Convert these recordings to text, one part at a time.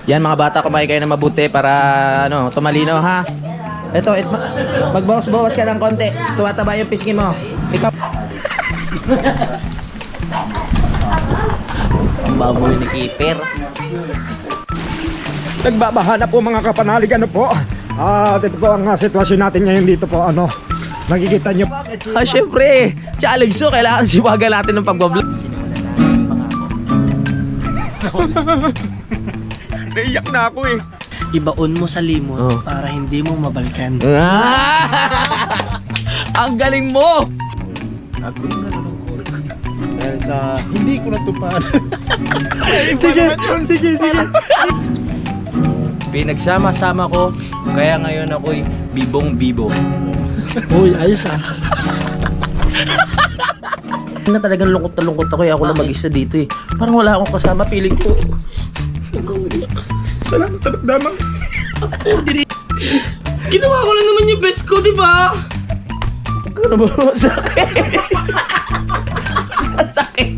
Yan mga bata, kumain kayo na mabuti para ano, tumalino ha. Ito, magbawas-bawas ka ng konti. Tumataba yung pisngi mo. Ikaw. Ang baboy ni Keeper. Nagbabaha na po mga kapanalig, ano po. Dito po ang sitwasyon natin ngayon dito po, ano. Nakikita nyo. Syempre, challenge to. Kailangan siwagan natin ng pagbablog. Naiyak na ako eh. Ibaon mo sa limot para hindi mo mabalkan. Ang galing mo! Ako na nalungkot. Dahil sa hindi ko natupad. Sige. Pinagsama-sama ko, kaya ngayon ako'y bibong-bibo. Uy, ayos ah. Na talagang lungkot na lungkot ako, ako lang mag-isa dito eh. Parang wala akong kasama, feeling ko. Salamat sa damang. Ginawa ko lang naman yung best ko, di ba? Ano ba? Sakit! Sakit!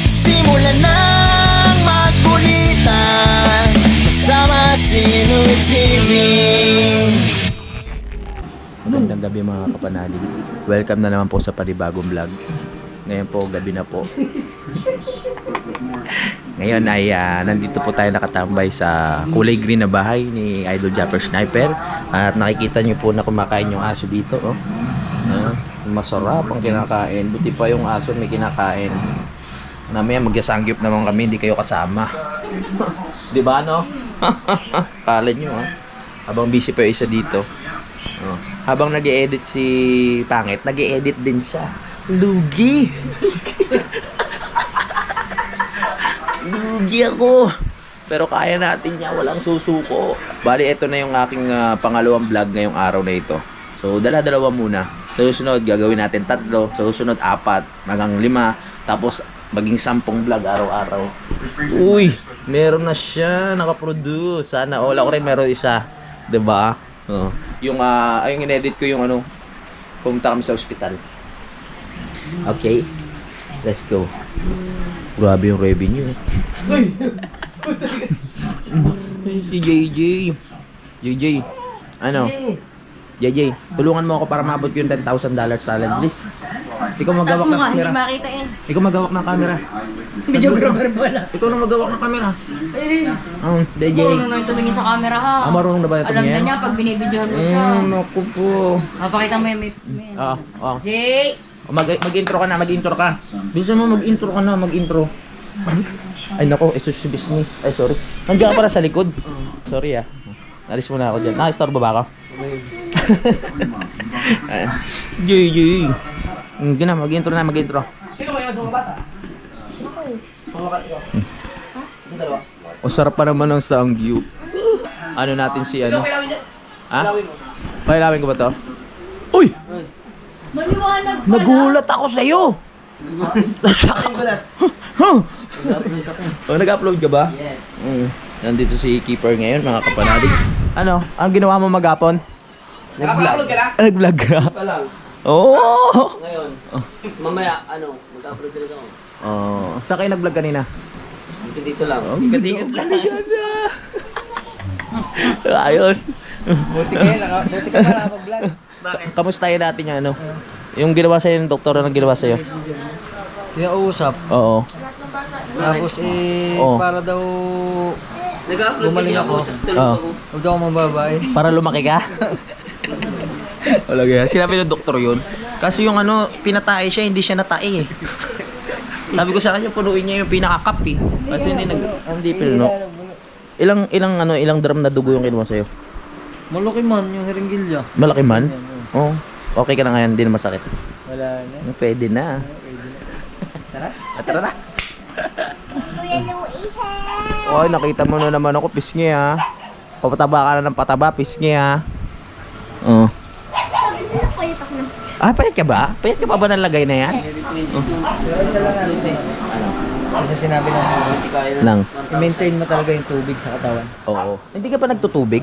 Simulan nang magkulitan kasama si Louie TV. Magandang gabi mga kapanalig. Welcome na naman po sa panibagong vlog. Ngayon po, gabi na po. Ngayon ay nandito po tayo nakatambay sa kulay green na bahay ni Idol Japper Sniper. At nakikita nyo po na kumakain yung aso dito. Oh. Masarap ang kinakain. Buti pa yung aso may kinakain. Namaya magyasangyup naman kami, hindi kayo kasama. Di ba no? Kala nyo habang busy pa yung isa dito. Habang nag-e-edit si Pangit, nag-e-edit din siya. Lugi! Lugi ako! Pero kaya natin niya, walang susuko. Bali, ito na yung aking pangalawang vlog ngayong araw na ito. So, dala-dalawa muna. Sa susunod, gagawin natin 3. Sa susunod, 4. Hanggang 5. Tapos, maging 10 vlog araw-araw. Uy! Meron na siya, nakaproduce. Sana all. Ako rin meron isa. Diba? Yung in-edit ko yung ano, pumunta kami sa ospital. Okay, let's go. Grabe yung revenue. Si JJ. JJ, ano? JJ, tulungan mo ako para mabot yung $10,000 talent list. Ikaw magawak ng camera. Hindi makita yan. Ikaw magawak ng camera. Videographer pala. Ikaw na magawak ng camera. JJ. Marunong na yung tumingin sa camera ha. Marunong na ba ito Alam na niyan? niya pag binibidyohan mo siya. Naku po. Mapakita mo yung may... Jay! Mag-intro ka na, mag-intro ka. Bisa mo mag-intro ka na, mag-intro. Ay nako, ito si Bisni. Ay sorry. Nandiyan ka pala sa likod. Sorry Alis muna ako dyan. Nakistorbo ba ako? Jay. Hindi na, mag-intro na, mag-intro. Sino kayo sa mga bata? O sarap pa naman ng sangyup. Ano natin si ano? Ha? Pailawin ko ba to? Uy! Maliwanag pala! Nagulat ako sa'yo! Nag-upload ka ba? Yes. Nandito si Keeper ngayon, mga kapanalig. Ano? Ang ginawa mo maghapon? Nag-vlog ka na? Nag-vlog ka? Pa lang. Oo! Ngayon, mamaya, mag-upload ulit ako. Saan kayo nag-vlog kanina? Dito lang. Ikot-ikot lang. Ayos. Buti ka nakapag-vlog. Bakit? Kamustahin natin yung ano? Yung ginawa sa'yo ng doktor, anong ginawa sa'yo? Pinausap. Oo. Tapos Oo. para daw Nag-upload kasi Gumaling ako, ako. tapos tulog Oo. ako. huwag daw ako mababay. Para lumaki ka? Wala kaya. Sinabi ng doktor yun. Kasi yung ano, pinatae siya, hindi siya natae eh. Sabi ko sa kanya, punuin niya yung pinaka-cup eh. Kasi hindi pinuno. Ilang drum na dugo yung kinuha sa'yo? Malaki man yung heringgilya. Malaki man? Oo. Okay ka na ngayon, hindi na masakit. Wala na. Pwede na. Tara. Tara na. Oy, nakita mo na naman ako, pisngi ha. Papataba ka na ng pataba, pisngi ha. Oo. Payat ka ba? Payat ka pa ba ng lagay na yan? Pero isa lang natin eh. Kasi sinabi ng Nang. i-maintain mo talaga yung tubig sa katawan. Oo. Hindi ka pa nagtutubig?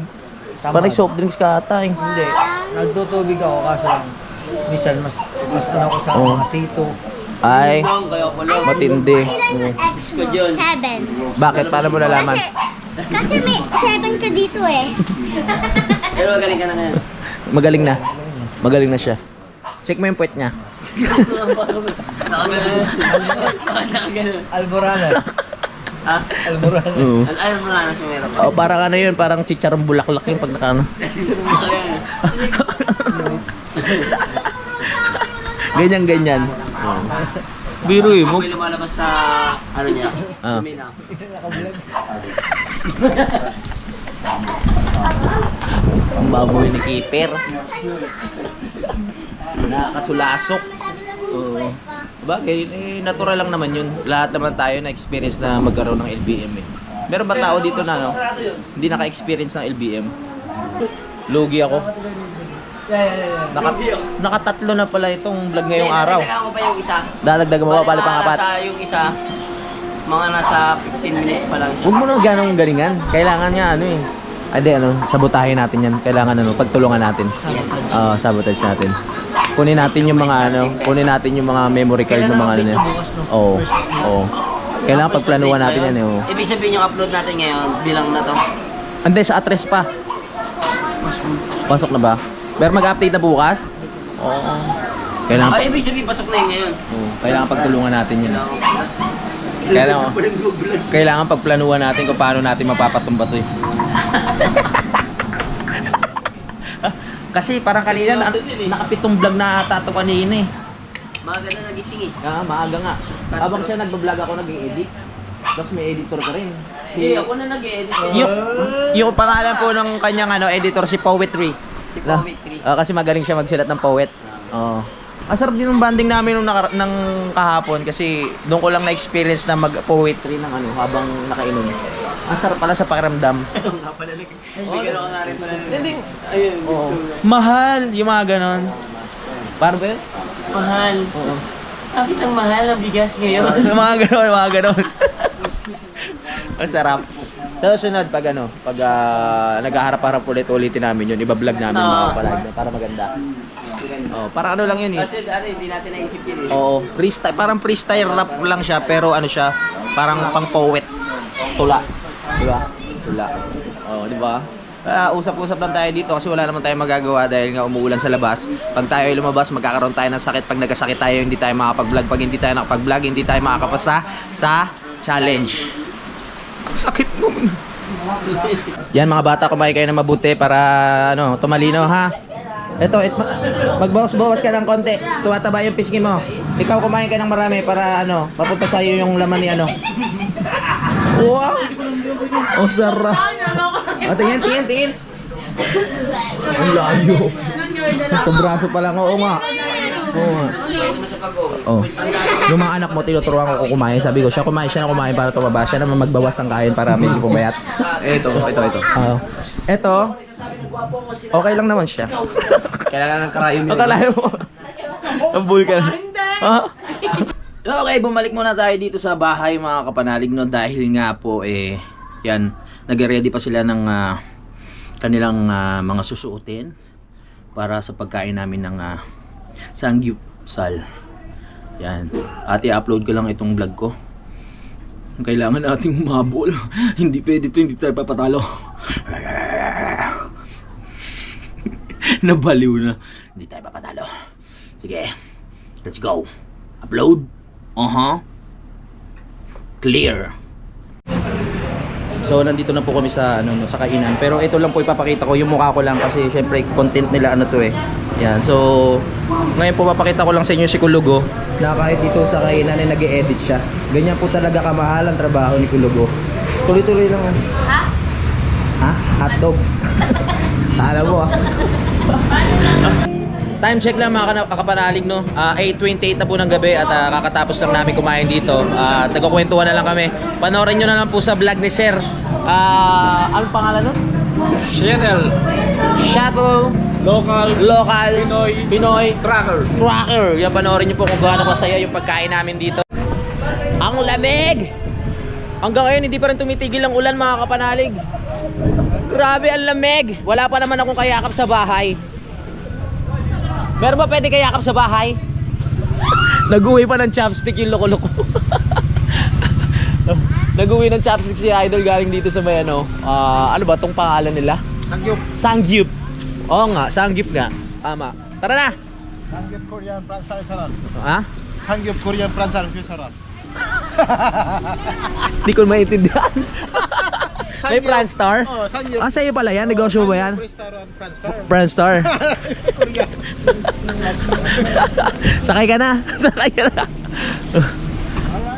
Parang soft drinks ka ata eh. Hindi. Nagtutubig ako kaso lang minsan mas ano ko sa Oo. mga sito. Ay, Kaya pala, matindi. ka dyan. Bakit? Paano mo nalaman? Kasi Kasi may 7 ka dito eh. Pero magaling ka na ngayon. Magaling na. Magaling na siya. Check mo yung puwet niya. Alborana. Ha? Alborana. Oo. Alborana sa meron. Oh, parang ano yun, parang chicharong bulaklak yung pag nakano. Ganyan. Biro eh mo. May lumalabas na ano niya. Ah. Lumina. Ang baboy ni Keeper. Nakakasulasok. Oo. Bagay, natural lang naman yun. Lahat naman tayo na experience na magkaroon ng LBM eh. Meron ba tao dito na no? Hindi naka-experience ng LBM? Lugi ako. Nakatatlo na pala itong vlog ngayong araw. Dagdagan ko pa yung isa. Dadagdagan mo pa pala pang apat. Nasa yung isa, mga nasa 15 minutes pa lang siya. Huwag mo na ganong galingan. Kailangan niya ano eh. Sabotahin natin yan. Kailangan pagtulungan natin. Sabotage natin. Kunin natin yung mga memory card ng mga ano niya. Oo. Kailangan pagplanuhan natin yan eh. Oo. Ibig sabihin yung upload natin ngayon, bilang na to. Anday sa address pa. Pasok na ba? Pero mag-update na bukas? Oo. Ay, ibig sabihin pasok na yun ngayon. Kailangan pagtulungan natin yan. Kailangan pagplanuhan natin kung paano natin mapapatumba to eh. Kasi parang kanina nakapitong vlog na ata ito kanina eh. Maaga na nagising eh. Maaga nga. Habang siya nagbablog ako nag-i-edit. Tapos may editor ka rin. Ako na nag-edit. Yung pangalan po ng kanyang editor si Poetry. Si Poetry. Kasi magaling siya magsulat ng poet. Ang sarap din ng banding namin ng kahapon kasi doon ko lang na-experience na mag-poetry ng habang nakainom. Ang sarap pala sa pakiramdam. Bigyan ako na rin pala. Ayun. Mahal, yung mga ganon. Paano ba yun? Mahal. Oo. Bakit ang mahal ang bigas ngayon? Yung mga ganon. Ang sarap. Sa susunod, pag naghaharap-harap ulit-ulitin namin yun, iba-vlog namin mga palag para maganda. Para ano lang yun eh. Kasi hindi natin naisip yun eh. Oo, freestyle, parang freestyle rap lang siya pero siya, parang pang poet. Tula. Diba? Tula. Di ba? Usap-usap lang tayo dito kasi wala naman tayong magagawa dahil nga umuulan sa labas. Pag tayo ay lumabas, magkakaroon tayo ng sakit. Pag nagkasakit tayo, hindi tayo makapag-vlog. Pag hindi tayo nakapag-vlog, hindi tayo makakapasa sa challenge. Sakit mo. Yan mga bata, kumain kayo na mabuti para tumalinaw ha. Ito, magbawas-bawas ka ng konti. Tumataba yung pisngi mo. Ikaw kumain ka ng marami para mapunta sa'yo yung laman ni Wow! Oh, sarap. Tingin. Ang layo. Sa braso pa lang. Oo nga. Yung mga anak mo, tinuturuan ko kumain. Sabi ko, siya na kumain para tumaba. Siya naman magbawas ng kain para medyo pumayat. Ito. Ito. Okay lang naman siya. Kailangan ng karayom yun. Akala mo. Ang vulkan. Okay, bumalik muna tayo dito sa bahay mga kapanalig dahil nga po yan, nag-ready pa sila ng kanilang mga susuotin para sa pagkain namin ng sangyupsal. Yan. At i-upload ko lang itong vlog ko. Kailangan nating humabol. Hindi pwede ito, hindi tayo papatalo. Nabaliw na. Hindi tayo papatalo. Sige. Let's go. Upload. Clear. So nandito na po kami sa sa kainan. Pero ito lang po ipapakita ko yung mukha ko lang kasi syempre content nila to eh. Yan. So ngayon po papakita ko lang sa inyo si Kulugo na kahit dito sa kainan ay nag-e-edit siya. Ganyan po talaga kamahal ang trabaho ni Kulugo. Tuloy-tuloy lang. Ha? Hotdog. Tala mo Time check lang mga kakapanalig 8:28 na po ng gabi at kakatapos lang namin kumain dito. Nagkukwentuhan na lang kami. Panoorin nyo na lang po sa vlog ni Sir. Anong pangalan nun? Shuttle Local Pinoy Tracker. Yan, panoorin nyo po kung gaano kasaya yung pagkain namin dito. Ang lamig! Hanggang ngayon hindi pa rin tumitigil ang ulan mga kapanalig. Grabe ang lamig! Wala pa naman akong kayakap sa bahay. Meron ba pwede kayakap sa bahay? Nag-uwi pa ng chopstick yung loko-loko. Nag-uwi ng chopstick si Idol galing dito sa may ano. Ano ba tong pangalan nila? Sangyup. Sangyup. Oo nga, Sangyup nga. Tama. Tara na. Sangyup Korean Prancer Restaurant. Ha? Sangyup Korean Prancer Restaurant. Hindi ko maintindihan. May Pranstar? Oh, Sangyup. Sa'yo pala yan? Negosyo ba yan? Restaurant Prancer. Pranstar. Korean. Sakay ka na. Sakay ka na.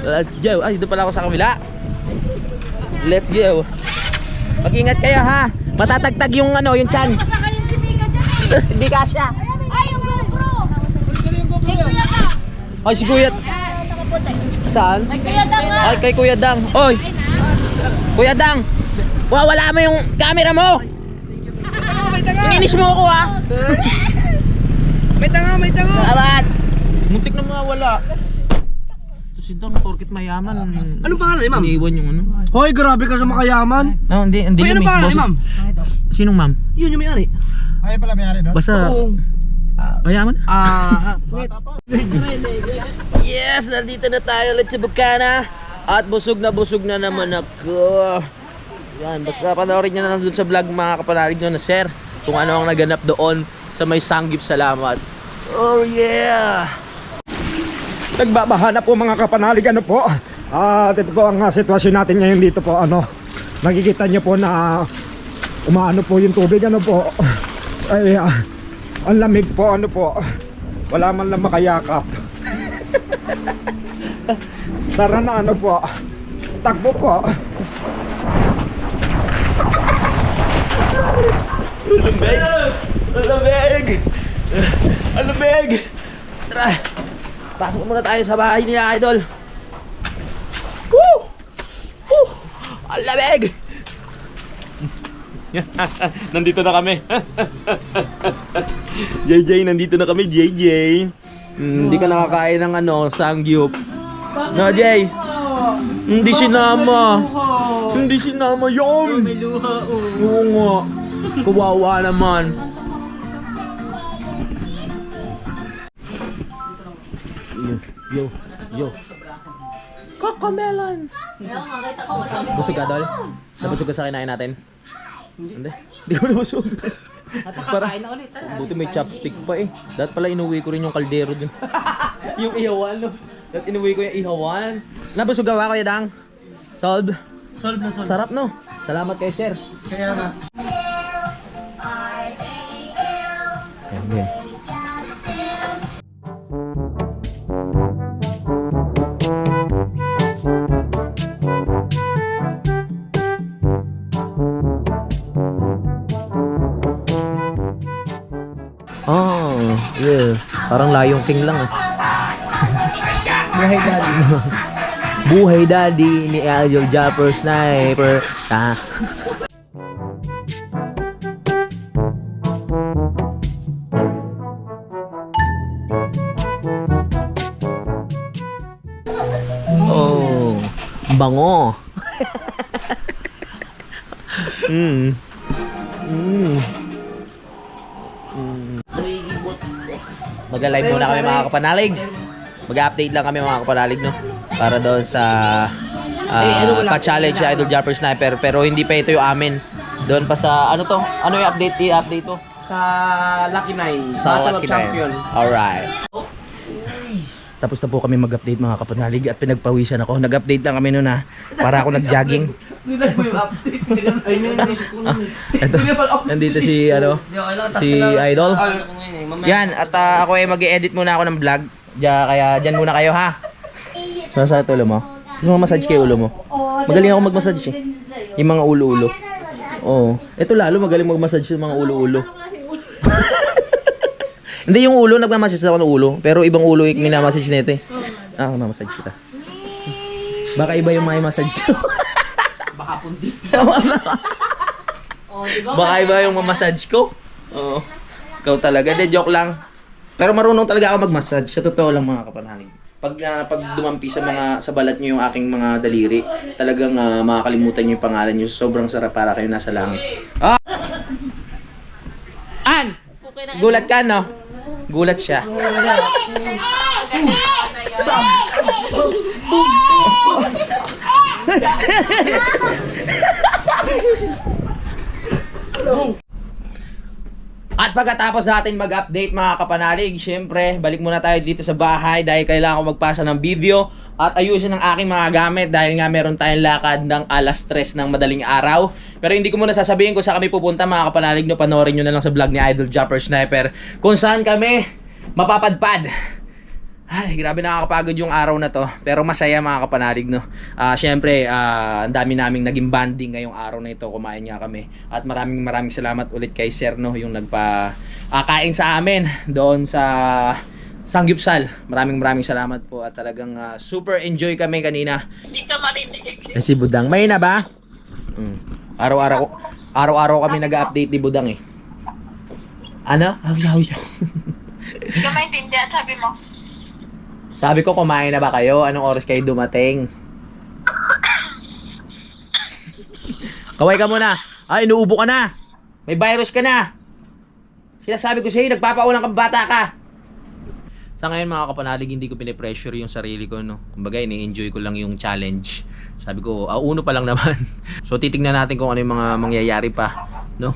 Let's go. Ay, dito pala ako sa kamila. Let's go. Mag-ingat kayo ha. Matatagtag yung ano, yung chan. Kasakayin si Mika dyan. Hindi kasya. Ay, yung GoPro. May kuya ka. Ay, si Kuya. Saan? May kuya ka nga. Ay, kay Kuya Dang. Oy. Kuya Dang. Wala mo yung camera mo. Ininis mo ako ha. May tanga, may tanga! Salamat. Muntik na mawala. Ito si Dang, porkit mayaman. Anong pangalan ni ma'am? Iniiwan yung ano. Hoy, grabe ka sa makayaman! No, hindi Hoy, na anong pangalan ni boss. ma'am? Sinong ma'am? Yun yung may-ari. Ay pala may-ari doon. Basta mayaman. Wait. Yes, nandito na tayo ulit sa Bukana. At busog na naman ako. Yan, basta panoorin nyo na doon sa vlog mga kapanalig nyo na share kung ano ang naganap doon sa may Sangyup. Salamat. Oh yeah! Nagbabaha na po mga kapanalig, ano po. Ito po ang sitwasyon natin ngayon dito po, ano. Nakikita nyo po na umaano po yung tubig, ano po. Ay, ang lamig po, ano po. Wala man lang makayakap. Tara na, ano po. Takbo po. Ang lamig! Tara! Pasok muna tayo sa bahay ni Idol. Woo! Woo! Ang lamig! Nandito na kami. JJ, nandito na kami, JJ. Hindi ka nakakain ng ano, Sangyup. No, Jay? Hindi sinama. Hindi sinama yun. May luha, oo nga. Kawawa naman. Yo. Cocomelon. Busog ka, Dol? Nabusog ka sa kinain natin? Hindi ko nabusog. Para buti may chopstick pa eh. Dapat pala inuwi ko rin yung kaldero dun. Yung ihawan, no? Dapat inuwi ko yung ihawan. Nabusog ka ba, Kuya Dang? Solve? Solve na solve. Sarap, no? Salamat kay sir. Kaya nga. Ayan. Oh, yeah. Parang Lion King lang ah. Buhay daddy. Buhay Daddy ni Idol Japper Sniper. Oh, bango. Mag-live muna kami mga kapanalig. Mag-update lang kami mga kapanalig, no? Para doon sa pa-challenge Idol Japper Sniper. Pero hindi pa ito yung amin. Doon pa sa, ano to? Ano yung update? I-update to? Sa Lucky 9. Sa Battle of Lucky Champion. Nine. Alright. Tapos na po kami mag-update mga kapanalig at pinagpawisan ako. Nag-update lang kami noon ha. Para ako nag-jogging. Nilay mo yung update. Ay, may naisip ko nun eh. Ito, nandito si, ano, si Idol. Yan, at ako ay mag-i-edit muna ako ng vlog. Kaya dyan muna kayo ha. Sumasakit ulo mo? Gusto mo massage kayo ulo mo? Magaling ako mag-massage eh. Yung mga ulo-ulo. Oo. Ito lalo magaling mag-massage yung mga ulo-ulo. Hindi yung ulo, nagmamassage ako ng ulo. Pero ibang ulo yung minamassage nito eh. Mamassage kita. Baka iba yung may massage ko. Baka pundi. Baka iba yung mamassage ko. Oo. Ikaw talaga. De, joke lang. Pero marunong talaga ako mag-massage. Sa totoo lang mga kapanalig. Pag dumampi sa balat nyo yung aking mga daliri, talagang makakalimutan nyo yung pangalan nyo. Sobrang sarap para kayo nasa langit. An! Gulat ka, no? Gulat siya. At pagkatapos natin mag-update mga kapanalig, syempre, balik muna tayo dito sa bahay dahil kailangan ko magpasa ng video at ayusin ang aking mga gamit dahil nga meron tayong lakad ng alas 3 ng madaling araw. Pero hindi ko muna sasabihin kung saan kami pupunta mga kapanalig, no, panoorin nyo na lang sa vlog ni Idol Jumper Sniper kung saan kami mapapadpad. Ay, grabe nakakapagod yung araw na to. Pero masaya mga kapanalig, no. Syempre, ang dami naming naging banding ngayong araw na ito. Kumain nga kami. At maraming salamat ulit kay Sir, no, yung nagpa-kain sa amin doon sa Sanggupsal. Maraming salamat po at talagang super enjoy kami kanina. Hindi ka marinig. Si Budang, may na ba? Araw-araw kami nag-update ni Budang eh. Ano? Hawi. Hindi ka maintindihan, sabi mo. Sabi ko, kumain na ba kayo? Anong oras kayo dumating? Kaway ka muna. Ay, inuubo ka na. May virus ka na. Sinasabi ko sa'yo, nagpapaulang kang bata ka. Sa ngayon mga kapanalig, hindi ko pinipressure yung sarili ko, no. Kumbaga, ini-enjoy ko lang yung challenge. Sabi ko, uno pa lang naman. So, titignan natin kung ano yung mga mangyayari pa, no.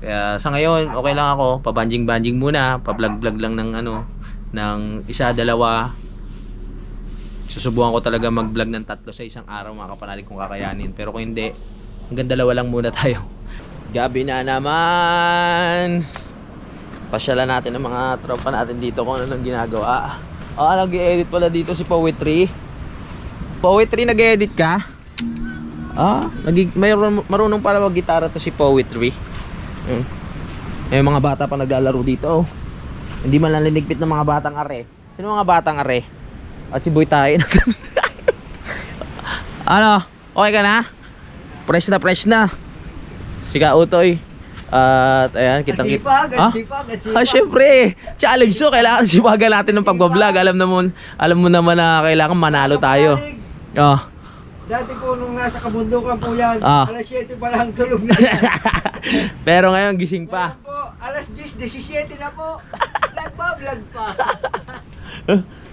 Kaya sa ngayon, okay lang ako. Pabanjing-banjing muna. Pa-vlog-vlog lang ng ng isa, dalawa. Susubukan ko talaga mag-vlog ng 3 sa isang araw mga kapanalig kung kakayanin. Pero kung hindi, hanggang 2 lang muna tayo. Gabi na naman. Pasyalan natin ang mga tropa natin dito kung ano nang ginagawa. Nag-i-edit pala dito si Poetry. Poetry, nag-i-edit ka? Marunong pala mag-gitara to si Poetry. May mga bata pa naglalaro dito. Hindi man lang linigpit ng mga batang are. Sino mga batang are? At si Boy tayo. Ano? Okay ka na? Fresh na. Sika Utoy. At ayan, kitang-kita. Syempre. Challenge to. Kailangan sipagan natin ng pagbablog. Alam mo naman na kailangan manalo tayo. Dati po nung nasa kabundukan po yan, alas 7 pa lang tulog na yan. Pero ngayon gising pa. Ngayon po, alas 10, 17 na po. Nagpa-vlog pa.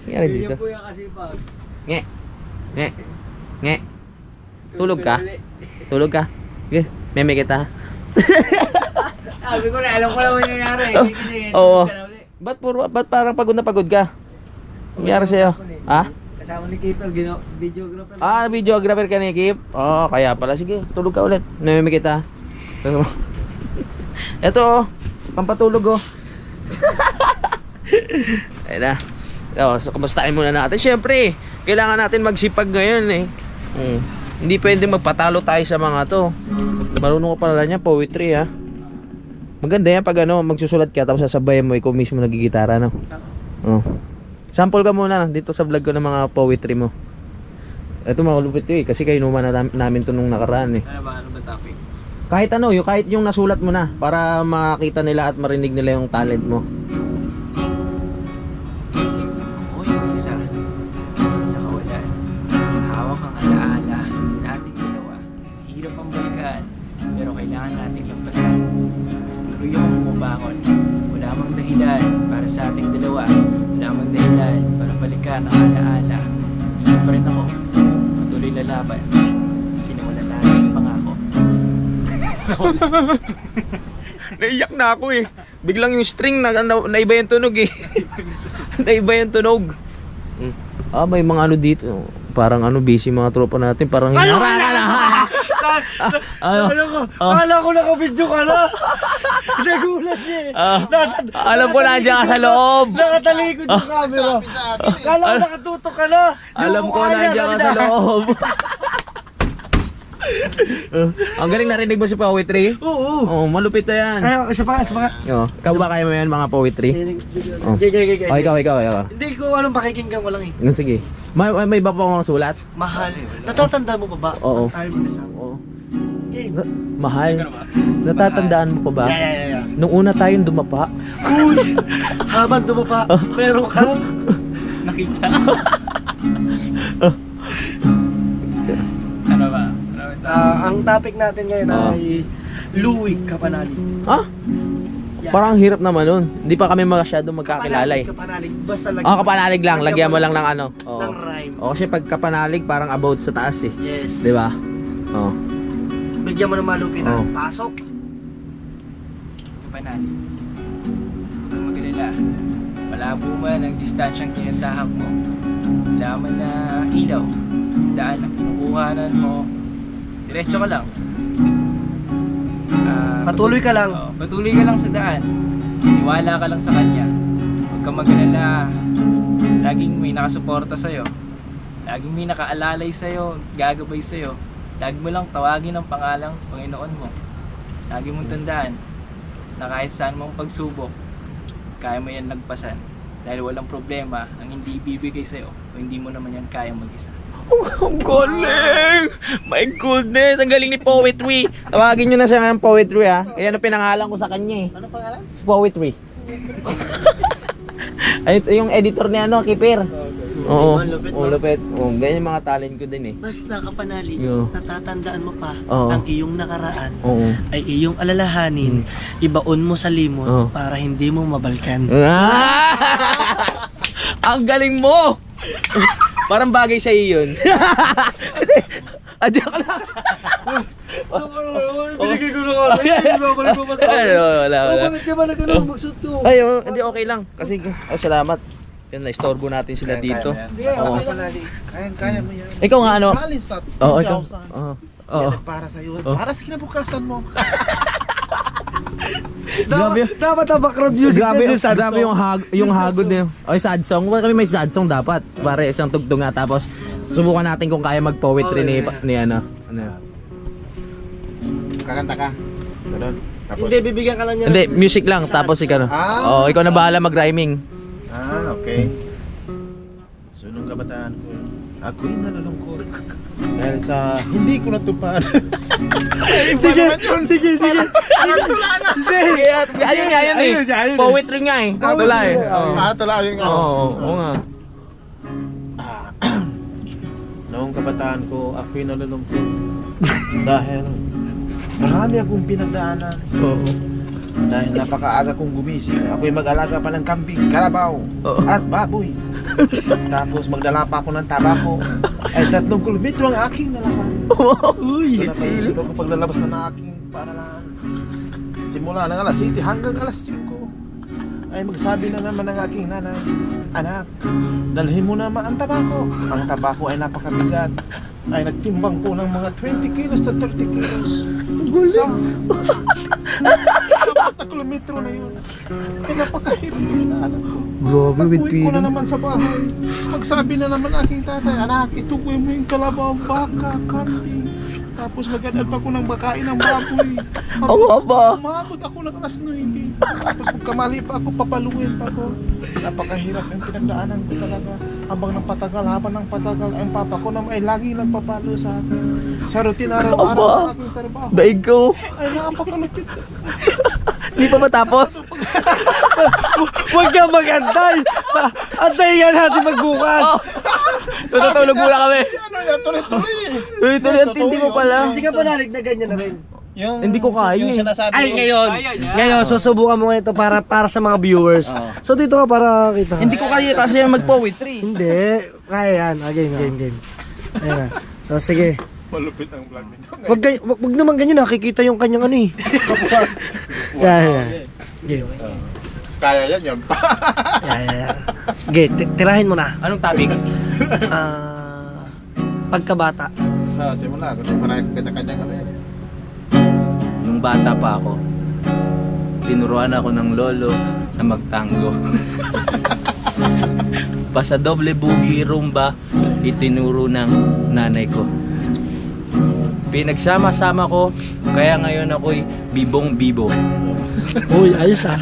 Nangyari dito? Yan po yung kasipag. Nge. Tulog ka? Okay, meme kita. Sabi ko na, alam ko lang mangyayari. Oo. Ba't parang pagod na pagod ka? Nangyari sa'yo? Ha? Kasama ni Kito, videographer. Videographer ka ni Kip? Kaya pala. Sige, tulog ka ulit. Meme kita. Ito, pampatulog Ayun na. So, kamustahin muna natin. Siyempre, kailangan natin magsipag ngayon eh. Hindi pwede magpatalo tayo sa mga to. Marunong ko pala niya, Poetry ha. Maganda yan pag magsusulat ka tapos sasabayan mo ikaw mismo nagigitara, no? Sample ka muna dito sa vlog ko ng mga Poetry mo. Ito malupit eh, kasi kayo naman namin to nung nakaraan eh. Ano ba topic? Kahit kahit yung nasulat mo na para makita nila at marinig nila yung talent mo. Sa kawalan, hawak ang alaala nating dalawa. Hirap ang balikan, pero kailangan nating lampasan. Tuloy akong bumabangon. Wala mang dahilan para sa ating dalawa. Wala mang dahilan para balikan ang alaala. Dito pa rin ako. Patuloy lalaban sa sinimulan natin yung pangako. Naiyak na ako eh. Biglang yung string naiba yung tunog eh. Naiba yung tunog. May mga dito. Parang busy mga tropa natin. Parang Akala ko naka-video ka na. Nagulat niya eh. Alam ko nandiyan ka sa loob. Nakatalikod yung camera. Akala ko nakatutok ka na. Alam ko nandiyan ka sa loob. Ang galing, narinig mo si Poetry? Oo, malupit na yan. Isa pa. Ikaw ba kaya mo yan mga Poetry? Ikaw. Hindi ko anong pakikinggan ko lang eh. Sige. May iba pa akong sulat? Mahal. Natatanda mo pa ba? Oo. Tayo magkasama. Oo. Mahal. Natatandaan mo pa ba? Yeah. Nung una tayong dumapa. Uy! Habang dumapa, meron kang nakita. Ano ba? Ang topic natin ngayon ay Luwig Kapanali. Parang hirap naman nun. Hindi pa kami masyadong magkakilala eh. Kapanalig. Basta lagi. Kapanalig lang. Lagyan mo lang ng ano. Oo. Ng rhyme. Kasi pag kapanalig, parang about sa taas eh. Yes. Di ba? Oo. Bigyan mo ng malupitan. Oh. Pasok. Kapanalig. Huwag kang magalala. Malabo man ang distansyang tinatahak mo. Wala man na ilaw. Daan ang kinukuhanan mo. Diretso ka lang. Patuloy ka lang. Patuloy ka lang sa daan. Iwala ka lang sa kanya. Huwag kang magalala. Laging may nakasuporta sa'yo. Laging may nakaalalay sa'yo, gagabay sa'yo. Lagi mo lang tawagin ang pangalang Panginoon mo. Lagi mong tandaan na kahit saan mong pagsubok, kaya mo yan lagpasan. Dahil walang problema ang hindi ibibigay sa'yo kung hindi mo naman yan kayang mag-isa. Ang galing! My goodness! Ang galing ni Poetry! Tawagin nyo na siya ng Poetry ha. Kaya na pinangalan ko sa kanya eh. Ano pangalan? Poetry. Ay, ito yung editor ni ano, Kipir. Oo. Lupit. Oo, ganyan yung mga talent ko din eh. Basta kapanalig, Yo. natatandaan mo pa Oo. ang iyong nakaraan Oo. ay iyong alalahanin, ibaon mo sa limot Oo. para hindi mo mabalkan. Ang galing mo! Parang bagay sa iyo yun. Adyak lang. Binigay ko na nga. Babalik ko pa sa Wala. Bakit ka ba na ganun magsuot ko? Ay, hindi okay lang. Kasi, salamat. Yun, na-istorbo natin sila dito. Oo. Kaya mo yan. Ikaw nga ano? Challenge na. Oo, ikaw. Oo. Yan para sa'yo. Para sa kinabukasan mo. Grabe. Dapat ang background music Grabe yung hagod niya. Ay, sad song. Kami may sad song dapat. Pare, isang tugtog nga. Tapos, subukan natin kung kaya mag-poetry ni ano. Kakanta ka. Ganun. Tapos, Hindi, bibigyan ka lang niya. Hindi, music lang. Tapos ikaw na. Ah. Ikaw na bahala mag-rhyming. okay. So, nung kabataan ko, ako'y nalulungkot. Dahil sa hindi ko natupad. Sige. Ayun eh. Poetry nga eh. Wala eh. Tula yun nga. Oo nga. Noong kabataan ko, ako'y nalulungkot. Dahil marami akong pinagdaanan. Dahil napakaaga kong gumising. Ako'y mag-alaga pa ng kambing, kalabaw, at baboy. Tapos magdala pa ako ng tabako. Ay 3 kilometro ang aking nalaman. Uy! Napaisip ako paglalabas na ng aking paaralan. Simula ng alas 7 hanggang alas 5. Ay magsabi na naman ng aking nanay, anak, dalhin mo naman ang tabako. Ang tabako ay napakabigat. Ay nagtimbang po ng mga 20 kilos to 30 kilos. Sa 4 kilometro na yun. Ay napakahirap yun na anak ko. Pag-uwi ko na naman sa bahay, magsabi na naman aking tatay, anak, itukoy mo yung kalabaw, baka, kambing. Tapos mag-adal pa ko ng bakain ng baboy. Tapos umabot ako ng alas 9. Tapos pagkamali pa ako, papaluin pa ako. Napakahirap yung pinagdaanan ko talaga. Habang ng patagal, ay papa ko naman ay lagi lang papalo sa akin. Sa routine araw-araw ng aking trabaho. Daig ko. Ay napakalupit. Hindi pa matapos. Huwag kang mag-antay! Antayin nga natin magbukas! Tutulog muna kami. Ano yan? Tuloy-tuloy. Tuloy-tuloy ang tindi mo pala. Sige pa nalig na ganyan na rin. Yung, Hindi ko kaya yung eh. sinasabi Ay, ko, ngayon, susubukan mo ito para sa mga viewers. So dito ka para kita. Hindi ko kaya kasi mag-poetry. Hindi, kaya yan. Game. Ayan na. So sige. malupit ang vlog nito. Wag naman ganyan, nakikita yung kanyang ano eh. Yan. Sige. Kaya yan yun. Yan. Sige, tirahin mo na. Anong topic? Pagkabata. Simula, gusto marami kanya kami. Nung bata pa ako, tinuruan ako ng lolo na magtango. Basta doble boogie rumba, itinuro ng nanay ko. Pinagsama-sama ko, kaya ngayon ako'y bibong-bibo. Uy, ayos ah.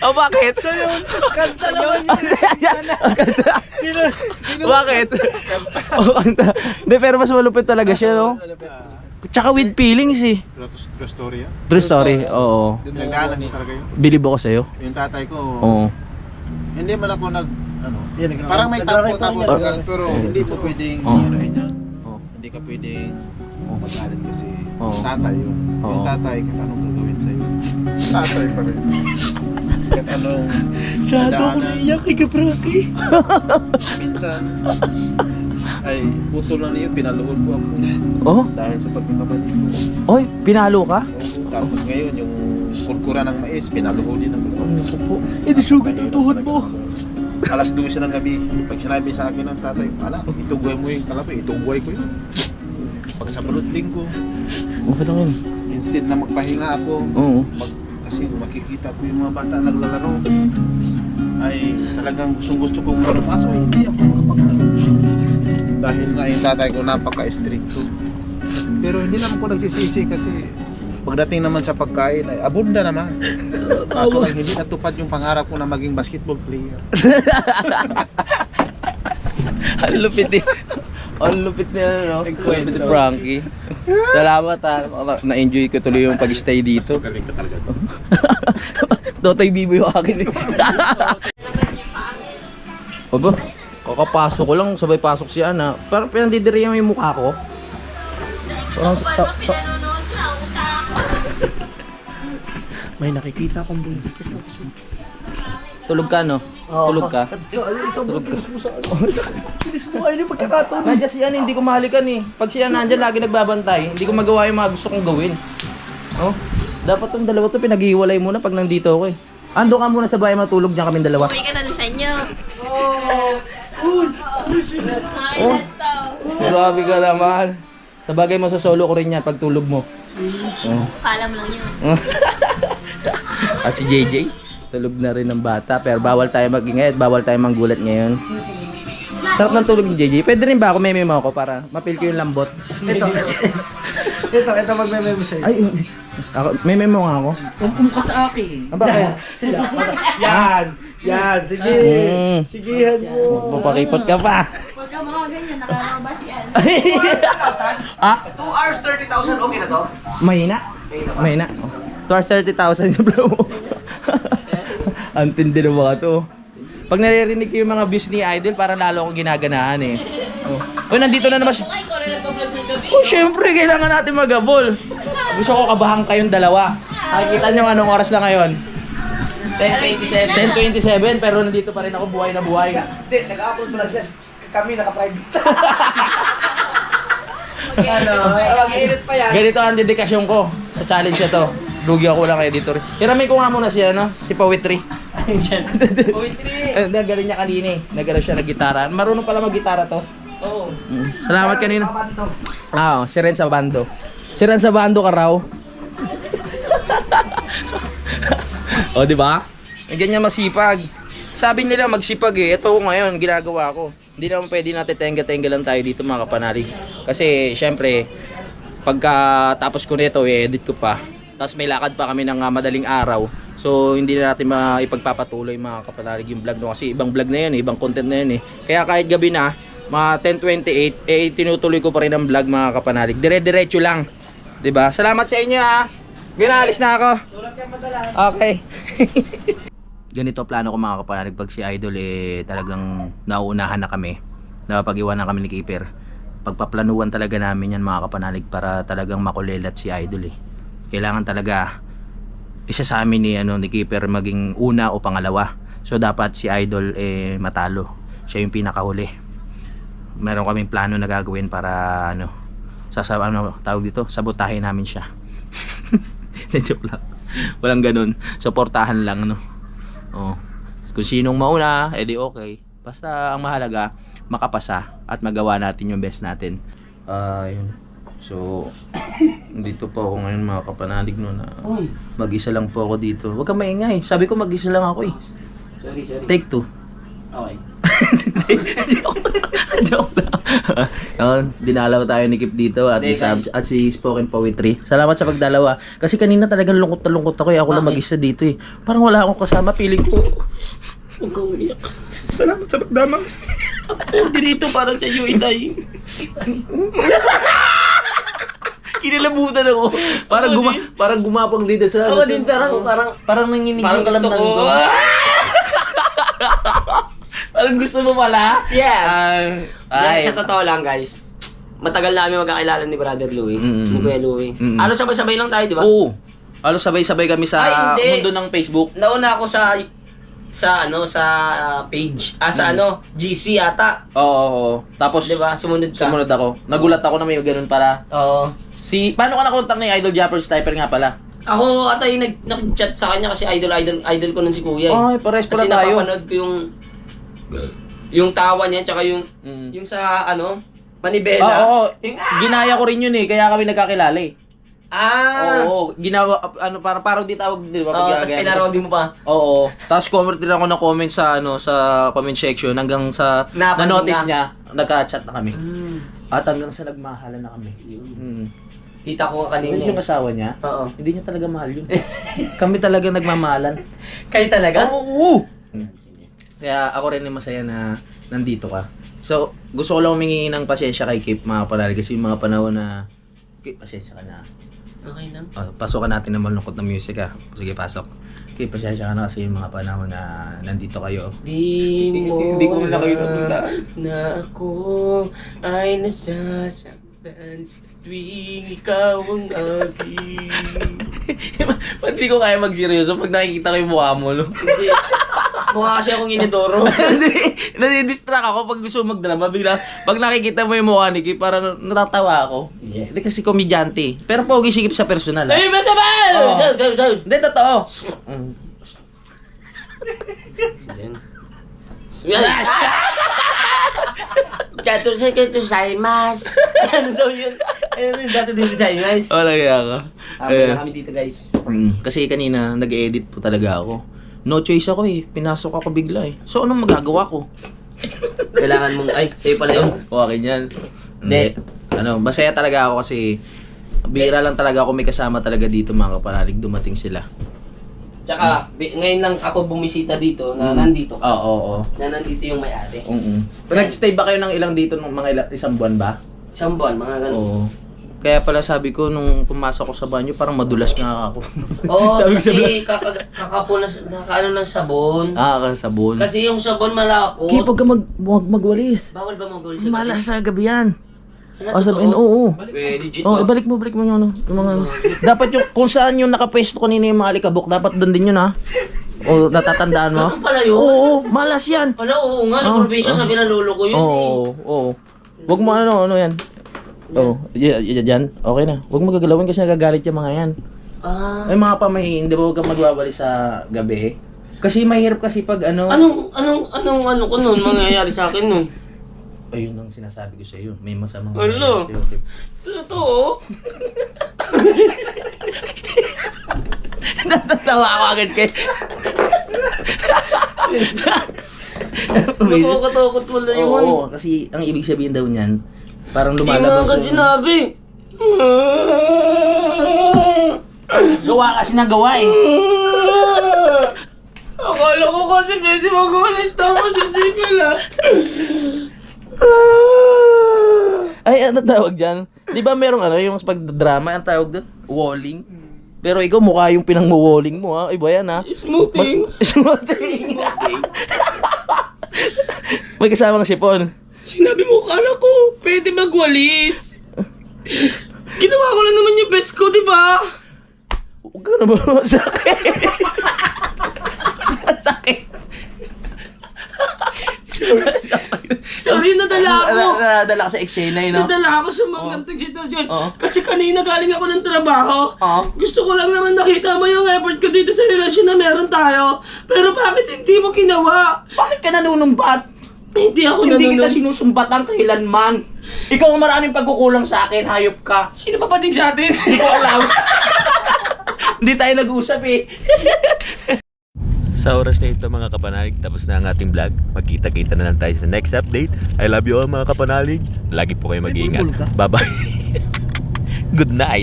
Oh, bakit? Kanta naman yun. Bakit? Oh, kanta. Hindi, pero mas malupit talaga siya, no? Tsaka with feelings eh. True story yan. True story, oo. Nagdaanan ko talaga yun. Bilib ako sa'yo. Yung tatay ko, Oo. hindi man ako parang may tapo-tapo pero hindi po pwedeng Oo. ano yun. hindi ka pwedeng magalit kasi Oo. tatay yung Oo. tatay kahit anong gagawin sa'yo. Tatay pa rin. Kahit anong Shadow ko daanan. naiyak kay Kapraki. Minsan ay putol na niyo, pinaluhod ko ako Oh, dahil sa pagkakabalik ko. oy, pinalo ka? Oo, tapos ngayon yung kulkura ng mais, pinaluhod din ako. Hindi sugat ang tuhod mo. Alas 12 ng gabi, pag sinabi sa akin ng tatay, ala, itugway mo yung kalabi, itugway ko yun. Pag sa balot linggo, Okay lang yun. instead na magpahinga ako, Oo. kasi makikita ko yung mga bata naglalaro, ay talagang gustong-gusto kong malumaso, hindi ako makapaglalaro. Dahil nga yung tatay ko napaka-stricto. Pero hindi naman ko nagsisisi kasi pagdating naman sa pagkain ay abunda naman. Kaso ay hindi natupad yung pangarap ko na maging basketball player. Ang lupit eh. Ang lupit niya, no? Lupit ni Frankie. Salamat ha. Na-enjoy ko tuloy yung pag-stay dito. Galing ka talaga. Totoy Bibo yung akin eh. Aba, kakapasok ko lang, sabay pasok si Ana. Parang pinandidiriyan mo yung mukha ko. Parang May nakikita akong buntis. tulog ka, no? Tulog ka? Tulog ka. Bilis mo kayo yung pagkakataon. Nandiyan si Ana, hindi ko mahalikan eh. Pag siya nandyan, lagi nagbabantay. Hindi ko magawa yung mga gusto kong gawin. Oh, dapat tong dalawa to pinag-iwalay muna pag nandito ako eh. Ando ka muna sa bahay matulog, diyan kaming dalawa. Uwi ka na sa inyo. Oh, grabe ka naman. Sa bagay mo sa solo ko rin yan pag tulog mo. Oh. Kala mo lang yun. At si JJ, tulog na rin ng bata. Pero bawal tayo mag-ingay at bawal tayo manggulat ngayon. Sarap ng tulog ni JJ. Pwede rin ba ako meme ako para mapil ko yung lambot? Ito magme-memo sa'yo. Ay, ako, meme mo nga ako. Ka sa akin. Ah, bakit? Yan, sige. Sigihan mo. Papakipot ka pa. Huwag ka mga ganyan, nakalabas yan. Ah? 2 hours, 30,000, okay na to? Mahina? Mahina. 2 hours 30,000 yung bro. Ang tindi ng mga to. Pag naririnig ko yung mga views ni Idol, parang lalo akong ginaganahan eh. Oh, nandito na naman siya. Ay, ikaw rin nag-vlog ng gabi. Oh, syempre, kailangan natin magabol. Gusto ko kabahan kayong dalawa. Nakikita nyo anong oras na ngayon? 10:27, pero nandito pa rin ako buhay na buhay. Hindi, nag-upload mo lang siya. Kami naka-private. Mag-edit pa yan. Ganito ang dedikasyon ko sa challenge na to. Lugi ako lang kay editor. Hiramay ko nga muna siya, no? Si Pawitri. Pawitri! Nagaling niya kanina eh. Nagaling siya nag-gitara. Marunong pala mag-gitara to. Oo. Salamat kanina. Ah, si Ren sa bando. Si Ren sa bando ka raw. O, di ba? Ang ganyan masipag. Sabi nila magsipag eh. Ito ngayon, ginagawa ko. Hindi naman pwede natin tenga-tenga lang tayo dito mga kapanalig. Kasi, syempre, pagka tapos ko nito, i-edit ko pa. Tapos may lakad pa kami ng madaling araw. So, hindi na natin maipagpapatuloy mga kapanalig yung vlog. No? Kasi ibang vlog na yun, ibang content na yun eh. Kaya kahit gabi na, mga 10:28, eh, tinutuloy ko pa rin ang vlog mga kapanalig. Dire-diretso lang. 'Di ba? Salamat sa inyo ha. Ginaalis na ako. Okay. Ganito plano ko mga kapanalig pag si Idol eh talagang nauunahan na kami. Napag-iwanan kami ni Keeper. Pagpaplanuhan talaga namin yan mga kapanalig para talagang makulilat si Idol eh. Kailangan talaga isa sa amin ni Keeper maging una o pangalawa. So dapat si Idol eh matalo. Siya yung pinakahuli. Meron kaming plano na gagawin para tawag dito, sabotahin namin siya. Joke lang. Walang ganun. Suportahan lang Oh. Kung sinong mauna, edi okay. Basta ang mahalaga makapasa at magawa natin yung best natin. Yun. So, dito po ako ngayon mga kapanalig na mag-isa lang po ako dito. Huwag kang maingay. Sabi ko mag-isa lang ako eh. Sorry. Take 2. Okay. Joke lang. Dinalaw tayo ni Kip dito at si Spoken Poetry. Salamat sa pagdalawa. Kasi kanina talagang lungkot na lungkot ako eh. Ako lang mag-isa dito eh. Parang wala akong kasama. Feeling ko. Huwag kang umiyak. Salamat sa pagdamang. Hindi dito para sa iyo, Itay. Kinalabutan ako. Parang gumapang dito sa... Ako din parang nanginig yung kalamnan ko. Parang gusto mo pala? Yes. Ay. Sa totoo lang guys, matagal na kami magkakilala ni Brother Louie. Ni Kuya Louie. Ano sabay-sabay lang tayo, di ba? Oo. Halos sabay-sabay kami sa Ay, hindi. mundo ng Facebook. Nauna ako sa page. GC ata. Oo. Tapos, Di ba? Sumunod ka. sumunod ako. Nagulat ako na may ganun pala. Oo. Paano ka nakontak ni Idol Japper Sniper nga pala? Ako ata yung nag-chat sa kanya kasi idol ko nun si Kuya. Ay, pares pala Kasi tayo. napapanood ko yung tawa niya tsaka yung sa Manibela. Oo. Yung, Ginaya ko rin yun eh, kaya kami nagkakilala eh. Oo, ginawa, parang di tawag, di ba? tapos pinarodi mo pa. Oo. Tapos comment din ako ng comment sa sa comment section hanggang sa Napansin na-notice na. niya, nagka-chat na kami. At hanggang sa nagmahalan na kami. Kita ko kanina. Yung asawa niya, Oo. hindi niya talaga mahal yun. Kami talaga nagmamahalan. Kayo talaga? Oo. Kaya ako rin ay masaya na nandito ka. So, gusto ko lang humingi ng pasensya kay Kip, mga panali, kasi yung mga panahon na Kip, pasensya ka na. Okay lang. Pasokan natin ng malungkot na music ha. Sige, pasok. Okay, pasensya ka na kasi yung mga panahon na nandito kayo. Di mo Hindi ko na kayo natandaan. na ako ay nasasaktan tuwing ikaw ang aking. Ba't di ko kaya mag-seryoso pag nakikita ko yung mukha mo, no? Hindi. Mukha kasi akong inidoro. Hindi, nadidistract ako pag gusto mo magdrama. Bigla, pag nakikita mo yung mukha ni Kip, parang natatawa ako. Hindi kasi komedyante. Pero pogi si Kip sa personal. Ha? Ay, basta ba? Oo. Sal. Hindi, totoo. Yan. Chato sa kato saimas. Ano daw yun? Ano yung dato dito saimas? Wala kaya ka. Tama na kami dito, guys. Kasi kanina, nag-edit po talaga ako. No choice ako eh. Pinasok ako bigla eh. So, anong magagawa ko? Kailangan mong, ay, sa'yo pala yun. Okay yan. Hindi. Masaya talaga ako kasi bihira lang talaga ako may kasama talaga dito mga kapanalig. Dumating sila. Tsaka, ngayon lang ako bumisita dito, na nandito ka. Oo. Na nandito yung may-ari. Nag-stay ba kayo ng ilang dito ng mga isang buwan ba? Isang buwan, mga ganun. Oo. Kaya pala sabi ko nung pumasok ko sa banyo parang madulas nga ako. Oo, Sabi ko kasi sa kakapon na, kakaano ng sabon. sabon. Kasi yung sabon malako. Kaya pag magwalis. Bawal ba magawin sa Malas sa gabi yan. Ano, Sabihin, totoo? oo. Legit Oh, ba? ibalik mo yung ano, yung mga dapat yung kung saan yung nakapwesto kanina yung mga alikabok, dapat doon din yun ha. O natatandaan mo? Ganun pala yun? Oo, malas yan. Wala, oo nga, sa probinsya sabi ng lolo ko yun Oo. Wag mo ano yan. Oh, yan. Okay na. Wag mo gagalawin kasi nagagalit yung mga yan. Ay mga pamahiin, di ba huwag kang magbabali sa gabi? Kasi mahirap kasi pag ano. Anong ko nun, mangyayari sa akin nun? Ayun ang sinasabi ko sa iyo. May masamang Ano? mangyayari sa'yo. Totoo? Natatawa ako agad kay. Nakakatakot mo na yun. Oo, kasi ang ibig sabihin daw niyan, parang Hindi mo lumalabas agad sinabi. Gawa kasi na gawa eh. Akala ko kasi pwede mag-ulis tapos hindi pala. Ay, ano tawag dyan? Di ba merong yung pagdrama, ang tawag doon? Walling. Pero ikaw mukha yung pinang-walling mo ha. Iba yan ha. Smoothing. Smoothing. May kasamang sipon. Sinabi mo, akala ko pwede magwalis. Ginawa ko lang naman yung best ko, di ba? Huwag ka na ba masakit? Masakit. Sorry, nadala ako. Nadala ka sa eksena no? Nadala ako sa mga gantong sitwasyon. Oo. Kasi kanina galing ako ng trabaho. Oo. Gusto ko lang naman nakita mo yung effort ko dito sa relasyon na meron tayo. Pero bakit hindi mo ginawa? Bakit ka nanunumbat? Hindi ako Hindi kita nanonood. sinusumbatan kailanman. Ikaw ang maraming pagkukulang sa akin, hayop ka. Sino pa pating sa atin? Hindi ko alam. Hindi tayo nag-usap eh. Sa oras na ito mga kapanalig, tapos na ang ating vlog. Magkita-kita na lang tayo sa next update. I love you all mga kapanalig. Lagi po kayo mag-iingat. Bye-bye. Good night.